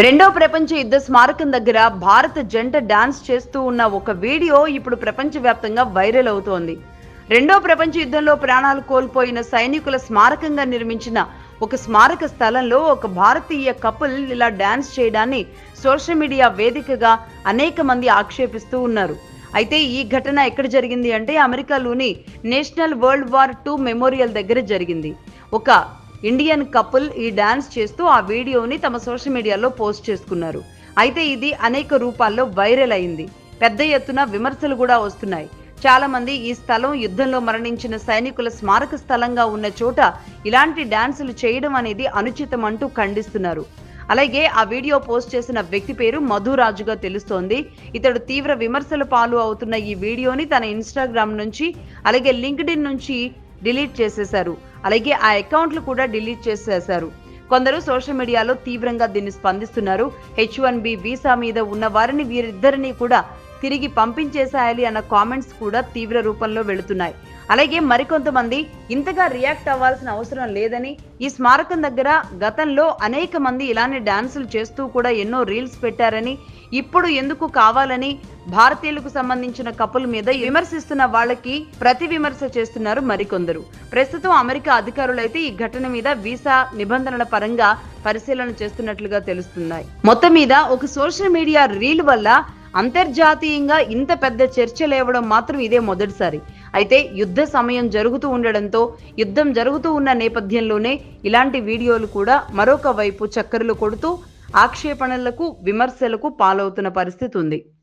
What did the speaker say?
రెండో ప్రపంచ యుద్ధ స్మారకం దగ్గర భారత జంట డాన్స్ చేస్తూ ఉన్న ఒక వీడియో ఇప్పుడు ప్రపంచవ్యాప్తంగా వైరల్ అవుతోంది. రెండో ప్రపంచ యుద్ధంలో ప్రాణాలు కోల్పోయిన సైనికుల స్మారకంగా నిర్మించిన ఒక స్మారక స్థలంలో ఒక భారతీయ కపుల్ ఇలా డాన్స్ చేయడాన్ని సోషల్ మీడియా వేదికగా అనేక మంది ఆక్షేపిస్తూ ఉన్నారు. అయితే ఈ ఘటన ఎక్కడ జరిగింది అంటే అమెరికాలోని national world war II memorial దగ్గర జరిగింది. ఒక ఇండియన్ కపుల్ ఈ డాన్స్ చేస్తూ ఆ వీడియోని తమ సోషల్ మీడియాలో పోస్ట్ చేసుకున్నారు. అయితే ఇది అనేక రూపాల్లో వైరల్ అయింది. పెద్ద ఎత్తున విమర్శలు కూడా వస్తున్నాయి. చాలా మంది ఈ స్థలం యుద్ధంలో మరణించిన సైనికుల స్మారక స్థలంగా ఉన్న చోట ఇలాంటి డాన్సులు చేయడం అనేది అనుచితం అంటూ ఖండిస్తున్నారు. అలాగే ఆ వీడియో పోస్ట్ చేసిన వ్యక్తి పేరు మధురాజుగా తెలుస్తోంది. ఇతడు తీవ్ర విమర్శల పాలు అవుతున్న ఈ వీడియోని తన ఇన్స్టాగ్రామ్ నుంచి అలాగే లింక్డ్ఇన్ నుంచి డిలీట్ చేసేశారు. అలాగే ఆ అకౌంట్లు కూడా డిలీట్ చేసేశారు. కొందరు సోషల్ మీడియాలో తీవ్రంగా దీన్ని స్పందిస్తున్నారు. H1B వీసా మీద ఉన్న వారిని వీరిద్దరిని కూడా తిరిగి పంపించేసేయాలి అన్న కామెంట్స్ కూడా తీవ్ర రూపంలో వెళుతున్నాయి. అలాగే మరికొంతమంది ఇంతగా రియాక్ట్ అవ్వాల్సిన అవసరం లేదని, ఈ స్మారకం దగ్గర గతంలో అనేక మంది ఇలానే డాన్సులు చేస్తూ కూడా ఎన్నో రీల్స్ పెట్టారని, ఇప్పుడు ఎందుకు కావాలని భారతీయులకు సంబంధించిన కపుల్ మీద విమర్శిస్తున్న వాళ్ళకి ప్రతి విమర్శ చేస్తున్నారు మరికొందరు. ప్రస్తుతం అమెరికా అధికారులైతే ఈ ఘటన మీద వీసా నిబంధనల పరంగా పరిశీలన చేస్తున్నట్లుగా తెలుస్తున్నాయి. మొత్తం మీద ఒక సోషల్ మీడియా రీల్ వల్ల అంతర్జాతీయంగా ఇంత పెద్ద చర్చ లేవడం మాత్రం ఇదే మొదటిసారి. అయితే యుద్ధ సమయం జరుగుతూ ఉండడంతో, యుద్ధం జరుగుతూ ఉన్న నేపథ్యంలోనే ఇలాంటి వీడియోలు కూడా మరొక వైపు చక్కర్లు కొడుతూ ఆక్షేపణలకు, విమర్శలకు పాలవుతున్న పరిస్థితి ఉంది.